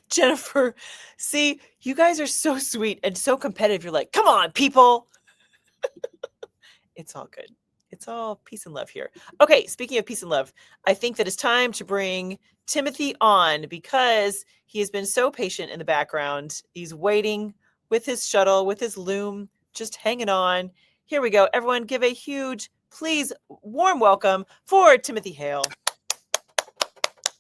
Jennifer, see, you guys are so sweet and so competitive. You're like, come on, people. It's all good. It's all peace and love here. Okay, speaking of peace and love, I think that it's time to bring Timothy on because he has been so patient in the background. He's waiting with his shuttle, with his loom, just hanging on. Here we go. Everyone, give a huge, please, warm welcome for Timothy Hale.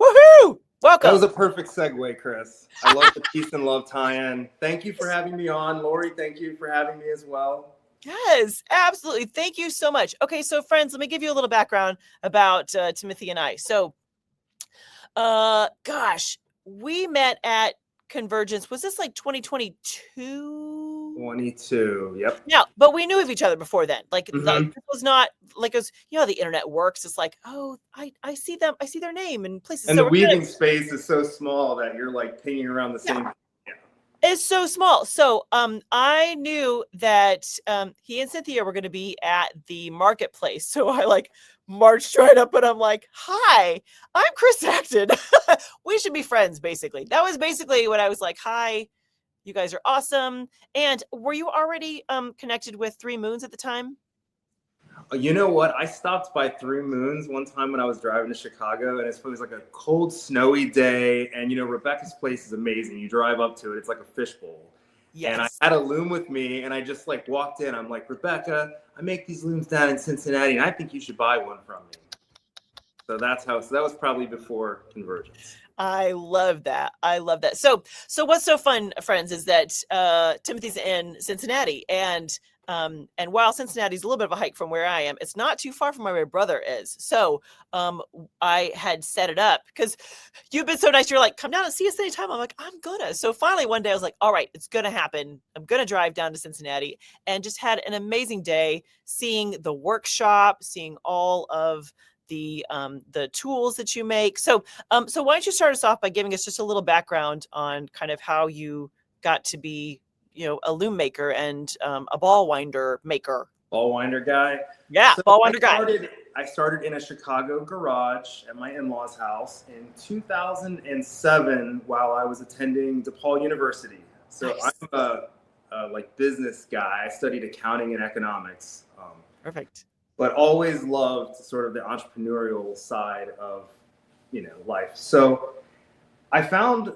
Woohoo! That was Welcome. a perfect segue, Chris. I love the peace and love tie-in. Thank you for having me on. Lori, thank you for having me as well. Yes, absolutely. Thank you so much. Okay, so friends, let me give you a little background about Timothy and I. So, gosh, we met at Convergence. Was this like 2022? 22. Yep. Yeah, but we knew of each other before then. Like, Mm-hmm. it was not like it was, you know, how the internet works. It's like, oh, I see them, I see their name in places. And So the we're kind of, weaving space is so small that you're like pinging around the same. Yeah. it's so small. So I knew that he and Cynthia were going to be at the marketplace. So I like marched right up and I'm like, "Hi, I'm Chris Acton. We should be friends." Basically, that was basically what I was like. Hi, you guys are awesome. And were you already connected with Three Moons at the time? You know what? I stopped by Three Moons one time when I was driving to Chicago, and it was like a cold, snowy day. And Rebecca's place is amazing. You drive up to it; it's like a fishbowl. And I Yes. had a loom with me, and I just like walked in. I'm like, Rebecca, I make these looms down in Cincinnati, and I think you should buy one from me. So that was probably before Convergence. I love that. I love that. So what's so fun, friends, is that Timothy's in Cincinnati, and while Cincinnati's a little bit of a hike from where I am, it's not too far from where my brother is. So I had set it up because you've been so nice. You're like, come down and see us anytime. I'm like, I'm gonna. So finally one day I was like, all right, it's gonna happen. I'm gonna drive down to Cincinnati, and just had an amazing day seeing the workshop, seeing all of the tools that you make. So why don't you start us off by giving us just a little background on kind of how you got to be, a loom maker and a ball winder maker. Ball winder guy. Yeah, So ball I winder guy. started I started in a Chicago garage at my in-laws' house in 2007 while I was attending DePaul University. So Nice. I'm a like business guy. I studied accounting and economics, Perfect. but always loved sort of the entrepreneurial side of life. So I found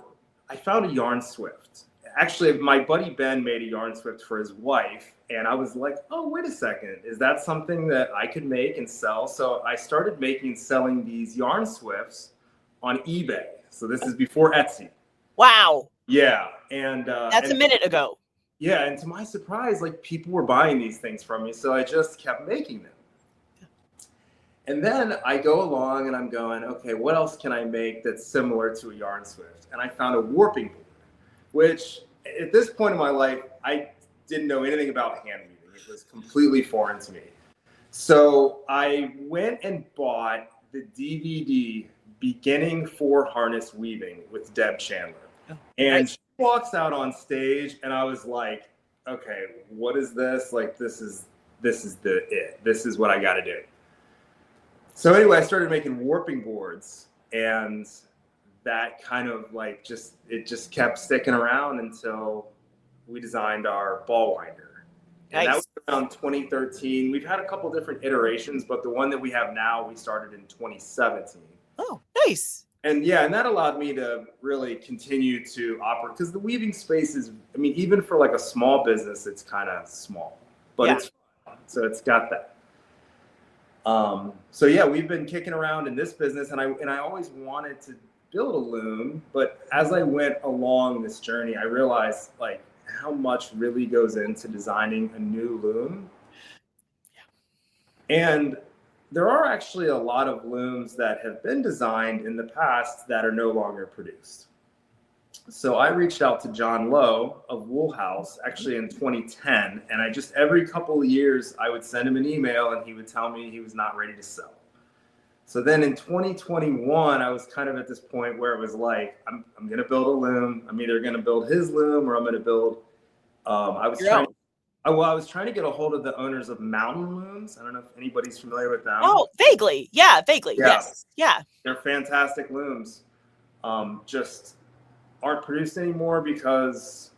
a yarn swift. Actually, my buddy Ben made a yarn swift for his wife, and I was like, "Oh, wait a second, is that something that I could make and sell?" So I started making and selling these yarn swifts on eBay. So this is before Etsy. Wow. Yeah, That's a minute ago. yeah, and to my surprise, like people were buying these things from me, so I just kept making them. And then I go along and I'm going, okay, what else can I make that's similar to a yarn swift? And I found a warping board, which at this point in my life, I didn't know anything about hand weaving. It was completely foreign to me. So I went and bought the DVD Beginning for Harness Weaving with Deb Chandler. Oh, And nice. she walks out on stage and I was like, okay, what is this? Like, this is it. This is what I got to do. So anyway, I started making warping boards, and that kind of like it just kept sticking around until we designed our ball winder. And that Nice. was around 2013. We've had a couple different iterations, but the one that we have now, we started in 2017. Oh, nice. And yeah, and that allowed me to really continue to operate because the weaving space is, I mean, even for like a small business, it's kind of small, but Yeah. it's fun. So it's got that. So yeah, we've been kicking around in this business, and I always wanted to build a loom, but as I went along this journey, I realized like how much really goes into designing a new loom. And there are actually a lot of looms that have been designed in the past that are no longer produced. So I reached out to John Lowe of Wool House actually in 2010, and I just every couple of years I would send him an email and he would tell me he was not ready to sell. So then in 2021, I was kind of at this point where it was like, I'm going to build a loom. I'm either going to build his loom or I'm going to build. I was trying to get a hold of the owners of Mountain Looms. I don't know if anybody's familiar with them. Oh, vaguely. Yeah, vaguely. Yeah. Yes. Yeah. They're fantastic looms. just aren't produced anymore because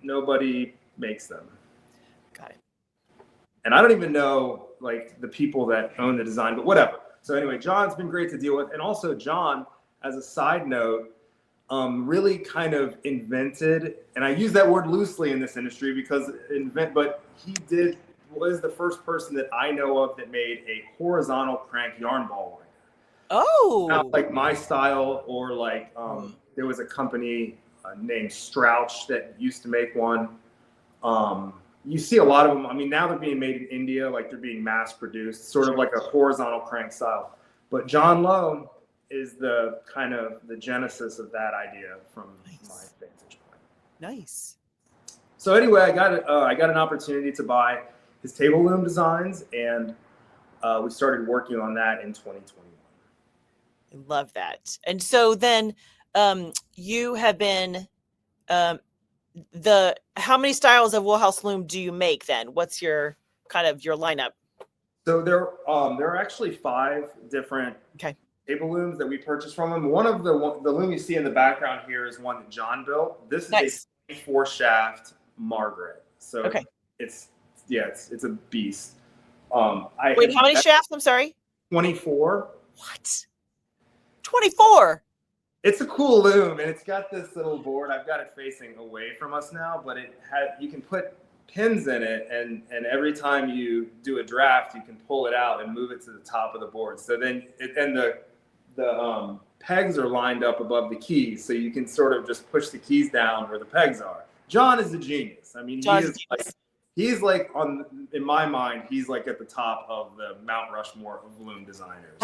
nobody makes them. Got it. And I don't even know like the people that own the design, but whatever. So anyway, John's been great to deal with. And also John, as a side note, really kind of invented, and I use that word loosely in this industry because but he was the first person that I know of that made a horizontal crank yarn ball winder. Oh, Not like my style, or like there was a company named Strouch that used to make one. You see a lot of them. I mean, now they're being made in India, like they're being mass produced, sort of like a horizontal crank style. But John Lowe is the kind of the genesis of that idea from my vantage point. Nice. So anyway, I got an opportunity to buy his table loom designs, and we started working on that in 2021. I love that. And so then you have been how many styles of Woolhouse Loom do you make then? What's your kind of your lineup? So there are actually 5 different table looms that we purchased from him. One of the loom you see in the background here is one that John built. This is a 24 shaft Margaret. So it's a beast. Wait, how many shafts? I'm sorry. 24. What? 24. It's a cool loom, and it's got this little board. I've got it facing away from us now, but you can put pins in it, and every time you do a draft, you can pull it out and move it to the top of the board. So then the pegs are lined up above the keys, so you can sort of just push the keys down where the pegs are. John is a genius. I mean, he's like in my mind, he's like at the top of the Mount Rushmore of loom designers.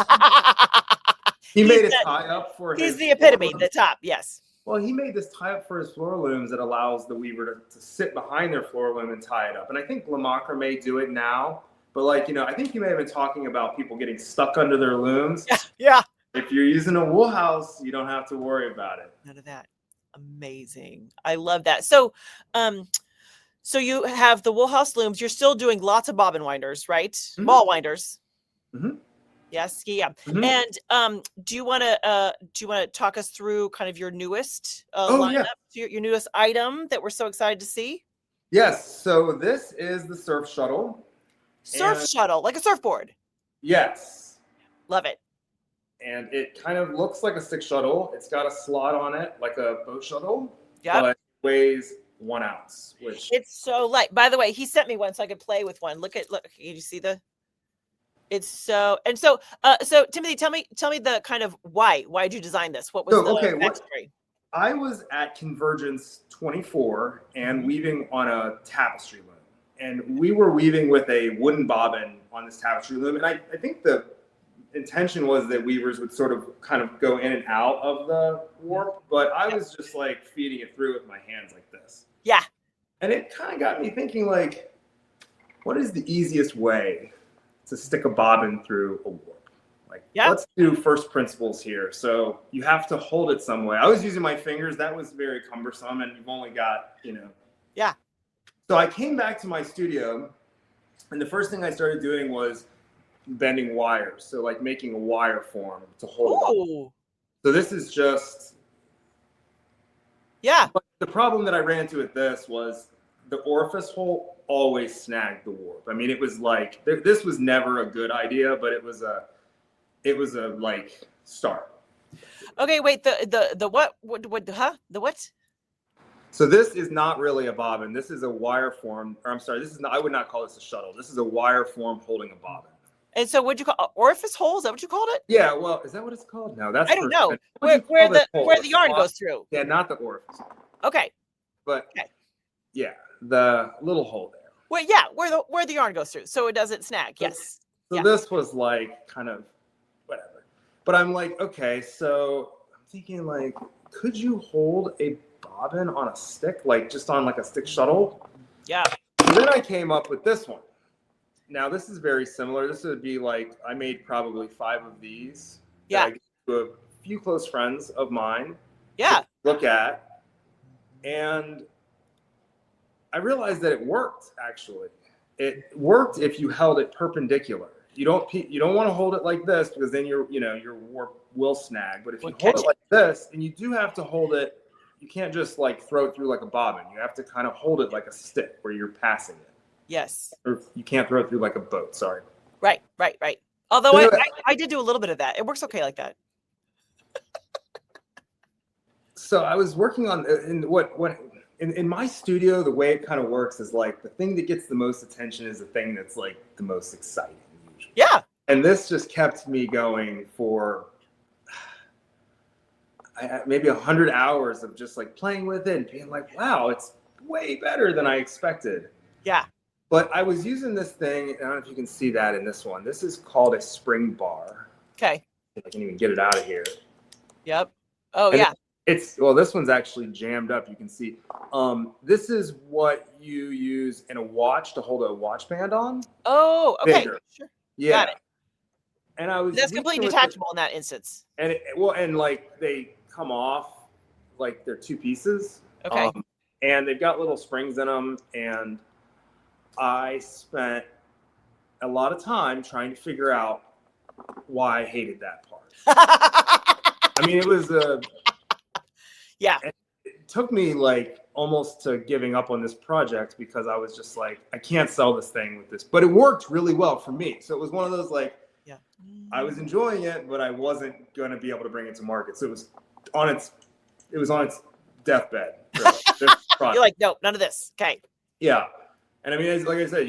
He made a tie-up for He's the epitome, the top, yes. Well, he made this tie-up for his floor looms that allows the weaver to sit behind their floor loom and tie it up. And I think Le Macrame do it now. But, like, I think you may have been talking about people getting stuck under their looms. Yeah. If you're using a Woolhouse, you don't have to worry about it. None of that. Amazing. I love that. So, so you have the Woolhouse looms. You're still doing lots of bobbin winders, right? Mm-hmm. Ball winders. Mm-hmm. Yes. Yeah. Mm-hmm. And do you want to talk us through kind of your newest lineup, your newest item that we're so excited to see? Yes. So this is the Surf Shuttle. Surf Shuttle, like a surfboard. Yes. Love it. And it kind of looks like a stick shuttle. It's got a slot on it, like a boat shuttle. Yeah. But it weighs 1 ounce, which it's so light. By the way, he sent me one so I could play with one. Look. Can you see the? It's so so Timothy, tell me the kind of why did you design this? What was the backstory? I was at Convergence 24 and weaving on a tapestry loom, and we were weaving with a wooden bobbin on this tapestry loom, and I think the intention was that weavers would sort of kind of go in and out of the warp, but I was just like feeding it through with my hands like this. Yeah. And it kind of got me thinking, like, what is the easiest way to stick a bobbin through a warp? Like, let's do first principles here. So you have to hold it some way. I was using my fingers. That was very cumbersome, and you've only got, Yeah. So I came back to my studio, and the first thing I started doing was bending wires. So like making a wire form to hold it up. So this is just... Yeah. But the problem that I ran into with this was the orifice hole always snagged the warp. I mean, it was like, this was never a good idea, but it was a like start. Okay, wait, the what? So this is not really a bobbin. This is a wire form, or I'm sorry, I would not call this a shuttle. This is a wire form holding a bobbin. And so what'd you call orifice hole? Is that what you called it? Yeah, well, is that what it's called? No, that's... I don't know. Where the yarn goes through. Yeah, not the orifice. Okay. But yeah, the little hole there. Well, yeah, where the yarn goes through, so it doesn't snag. Yes. So this was like kind of whatever. But I'm like, okay, so I'm thinking, like, could you hold a bobbin on a stick, like just on like a stick shuttle? Yeah. And then I came up with this one. Now this is very similar. This would be like, I made probably 5 of these. Yeah. I gave to a few close friends of mine. Yeah. To look at, and I realized that it worked. Actually, it worked if you held it perpendicular. you don't want to hold it like this because then your warp will snag. But if you hold catch it like this, and you do have to hold it, you can't just like throw it through like a bobbin. You have to kind of hold it like a stick where you're passing it. Yes. Or you can't throw it through like a boat. Sorry. Right. Although So I, anyway, I did do a little bit of that. It works okay like that. So I was working on in my studio, the way it kind of works is like the thing that gets the most attention is the thing that's like the most exciting usually. Yeah. And this just kept me going for maybe 100 hours of just like playing with it and being like, wow, it's way better than I expected. Yeah. But I was using this thing, I don't know if you can see that in this one. This is called a spring bar. Okay. If I can even get it out of here. Yep. Oh, And yeah. This one's actually jammed up. You can see. This is what you use in a watch to hold a watch band on. Oh, okay. Bigger. Sure. Yeah. Got it. And I was That's completely detachable in that instance. And and like they come off like they're two pieces. Okay. And they've got little springs in them. And I spent a lot of time trying to figure out why I hated that part. I mean, it was yeah. It took me like almost to giving up on this project because I was just like, I can't sell this thing with this, but it worked really well for me. So it was one of those like, yeah, I was enjoying it, but I wasn't going to be able to bring it to market. So it was on its deathbed. You're like, no, none of this. Okay. Yeah. And I mean, like I said,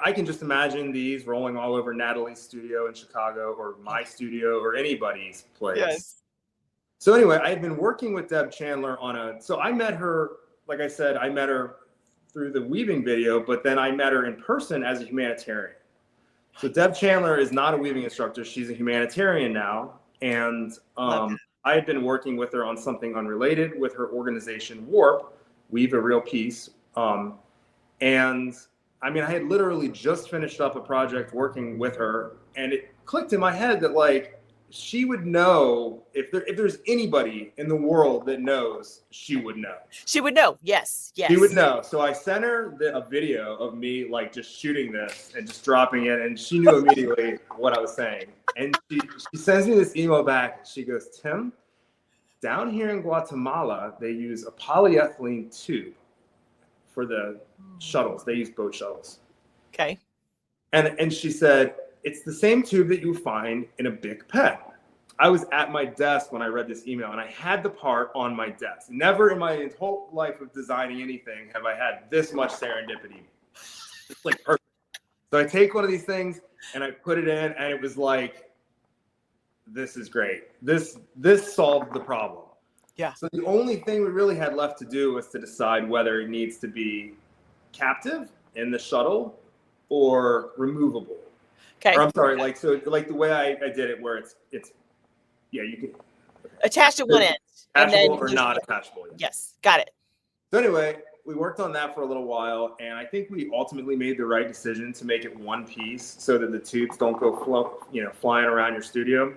I can just imagine these rolling all over Natalie's studio in Chicago or my studio or anybody's place. Yes. So anyway, I had been working with Deb Chandler so I met her, like I said, I met her through the weaving video, but then I met her in person as a humanitarian. So Deb Chandler is not a weaving instructor. She's a humanitarian now. And I had been working with her on something unrelated with her organization, Warp, Weave a Real Peace. And I mean, I had literally just finished up a project working with her, and it clicked in my head that like, she would know if there's anybody in the world that knows, she would know. She would know. Yes. She would know. So I sent her a video of me like just shooting this and just dropping it, and she knew immediately what I was saying. And she sends me this email back. She goes, Tim, down here in Guatemala, they use a polyethylene tube for the shuttles. They use boat shuttles. Okay. And she said, it's the same tube that you find in a Bic pen. I was at my desk when I read this email, and I had the part on my desk. Never in my whole life of designing anything have I had this much serendipity. It's like perfect. So I take one of these things and I put it in, and it was like, this is great. This solved the problem. Yeah. So the only thing we really had left to do was to decide whether it needs to be captive in the shuttle or removable. Okay. Or I'm sorry, like the way I did it, where it's yeah, you can attached at one end, and then or not attachable. Yeah. Yes, got it. So anyway, we worked on that for a little while, and I think we ultimately made the right decision to make it one piece so that the tubes don't go flying around your studio.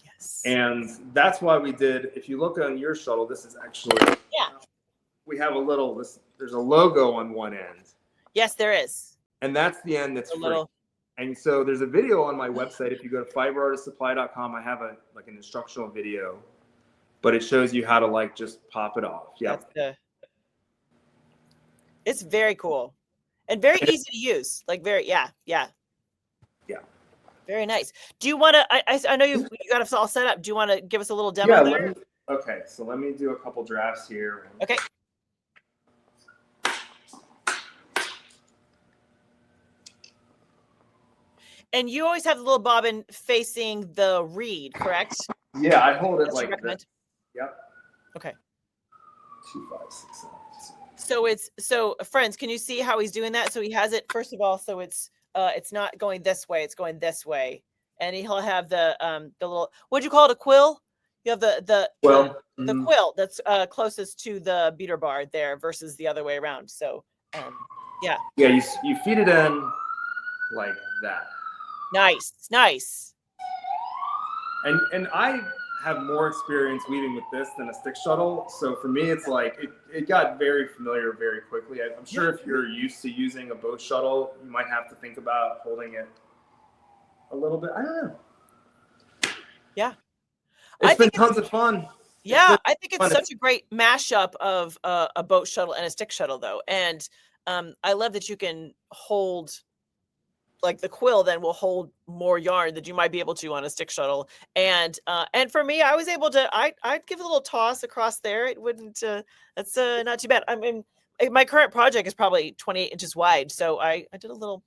Yes. And that's why we did. If you look on your shuttle, this is actually we have there's a logo on one end. Yes, there is. And that's the end that's free. And so there's a video on my website. If you go to fiberartistsupply.com, I have an instructional video, but it shows you how to like just pop it off. Yeah. It's very cool and very easy to use. Like yeah. Very nice. Do you want to? I know you got us all set up. Do you want to give us a little demo there? Okay, so let me do a couple drafts here. Okay. And you always have the little bobbin facing the reed, correct? Yeah, I hold it like this. Yep. Okay. 2, 5, 6, 7. So friends, can you see how he's doing that? So he has it first of all, so it's not going this way, it's going this way, and he'll have the little, what'd you call it, a quill? You have the quill that's closest to the beater bar there versus the other way around. So yeah. Yeah, you feed it in like that. Nice. And I have more experience weaving with this than a stick shuttle, so for me it's like it got very familiar very quickly. I'm sure if you're used to using a boat shuttle, you might have to think about holding it a little bit. I don't know. Yeah. It's been tons of fun. Yeah, I think it's such a great mashup of a boat shuttle and a stick shuttle, though. And I love that you can hold, like the quill then will hold more yarn that you might be able to on a stick shuttle. And for me, I was able to, I'd give a little toss across there. It wouldn't, that's not too bad. I mean, my current project is probably 28 inches wide. So I did a little,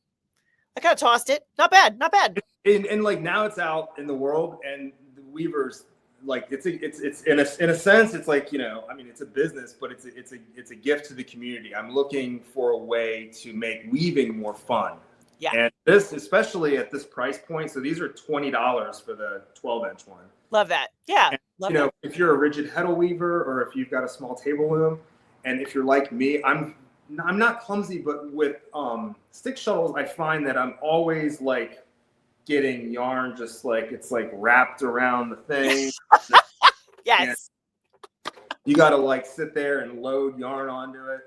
I kind of tossed it. Not bad, not bad. And like now it's out in the world, and the weavers, like it's in a sense, it's like, you know, I mean, it's a business, but it's a gift to the community. I'm looking for a way to make weaving more fun. Yeah. And this, especially at this price point, so these are $20 for the 12-inch one. Love that. Yeah. And, love you know, that. if you're a rigid heddle weaver, or if you've got a small table loom, and if you're like me, I'm not clumsy, but with stick shuttles, I find that I'm always like getting yarn just like it's like wrapped around the thing. Yes. And you got to like sit there and load yarn onto it.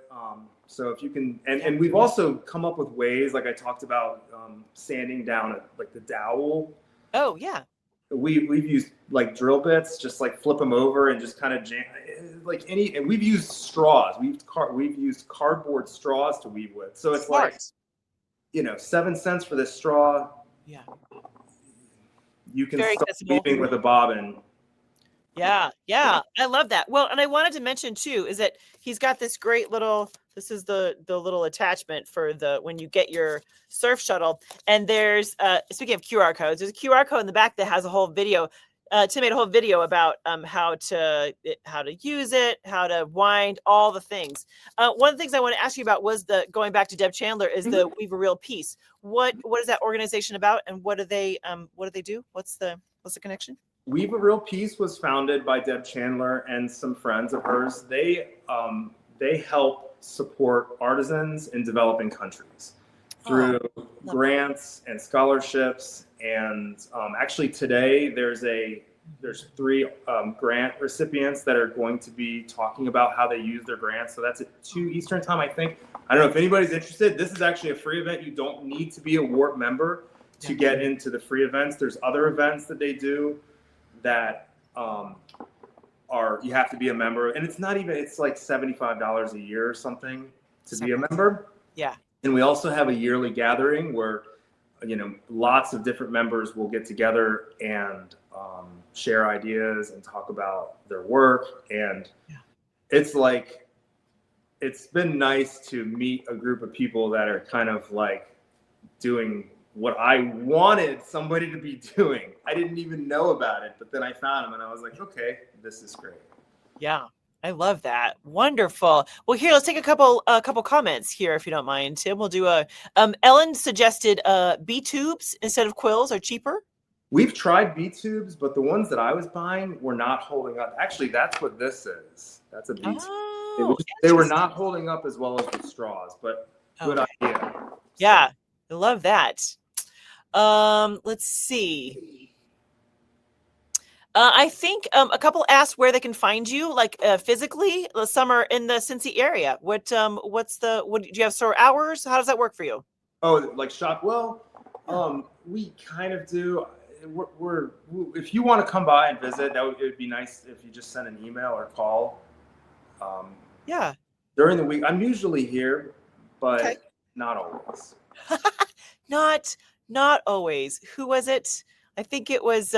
So if you can, and we've also come up with ways, like I talked about, sanding down like the dowel. Oh yeah. We've used like drill bits, just like flip them over and just kind of jam, like any. And we've used straws. We've used cardboard straws to weave with. So it's Smart. like, you know, 7 cents for this straw. Yeah. You can Very start accessible. weaving with a bobbin. Yeah, yeah, I love that. Well, and I wanted to mention too is that he's got this great little. This is the little attachment for the when you get your surf shuttle. And there's speaking of QR codes, there's a QR code in the back that has a whole video. Tim made a whole video about how to use it, how to wind, all the things. One of the things I want to ask you about was the going back to Deb Chandler is the Weave a Real Piece. What is that organization about, and what do they do? What's the connection? Weave a Real Piece was founded by Deb Chandler and some friends of hers. They help support artisans in developing countries through grants and scholarships. And actually today there's 3 grant recipients that are going to be talking about how they use their grants. So that's at 2 Eastern time, I think. I don't know if anybody's interested. This is actually a free event. You don't need to be a WARP member to get into the free events. There's other events that they do that you have to be a member, and it's like $75 a year or something to be a member. Yeah. And we also have a yearly gathering where, you know, lots of different members will get together and share ideas and talk about their work. And it's like, it's been nice to meet a group of people that are kind of like doing what I wanted somebody to be doing. I didn't even know about it, but then I found them and I was like, okay, this is great. Yeah, I love that. Wonderful. Well, here, let's take a couple comments here, if you don't mind, Tim. We'll do Ellen suggested bee tubes instead of quills are cheaper. We've tried bee tubes, but the ones that I was buying were not holding up. Actually, that's what this is. That's a bee tube. They were not holding up as well as the straws, but good idea. Yeah, I love that. Let's see. I think a couple asked where they can find you, like physically. Some are in the Cincy area. What do you have store hours? How does that work for you? Oh, like shop? Well, we kind of do. If you want to come by and visit, it would be nice if you just send an email or call. Yeah. During the week, I'm usually here, but not always. Not always. Who was it? I think it was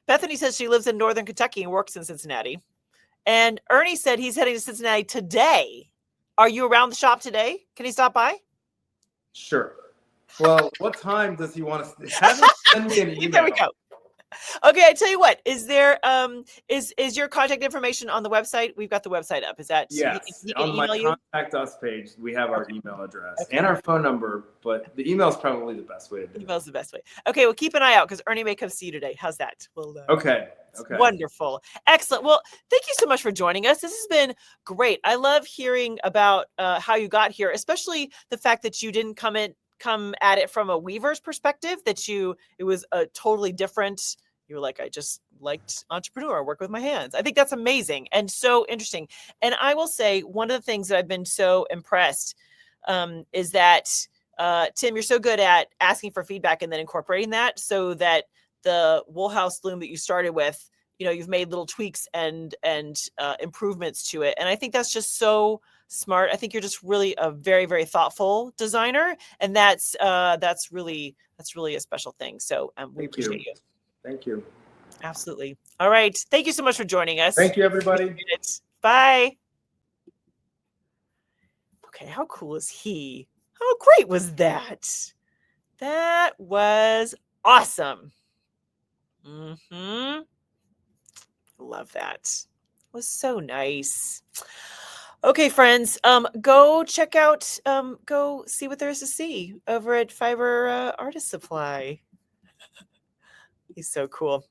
Bethany says she lives in Northern Kentucky and works in Cincinnati. And Ernie said he's heading to Cincinnati today. Are you around the shop today? Can he stop by? Sure. Well, what time does he want to have him send me an email? There we go. Okay, I tell you what. Is there is your contact information on the website? We've got the website up. Is that yes? He can on my contact us page, we have our email address and our phone number, but the email is probably the best way to do it. Email's the best way. Okay, well, keep an eye out because Ernie may come see you today. How's that? We'll, okay. Wonderful. Excellent. Well, thank you so much for joining us. This has been great. I love hearing about how you got here, especially the fact that you didn't come at it from a weaver's perspective, it was a totally different. You were like, I just liked entrepreneur, work with my hands. I think that's amazing and so interesting. And I will say one of the things that I've been so impressed is that Tim, you're so good at asking for feedback and then incorporating that, so that the wool house loom that you started with, you've made little tweaks and improvements to it. And I think that's just so smart. I think you're just really a very, very thoughtful designer, and that's really a special thing. So we appreciate you. Thank you. Absolutely. All right. Thank you so much for joining us. Thank you, everybody. Bye. Okay, how cool is he? How great was that? That was awesome. Love that. It was so nice. Okay, friends, go check out, go see what there is to see over at Fiber Artist Supply. He's so cool.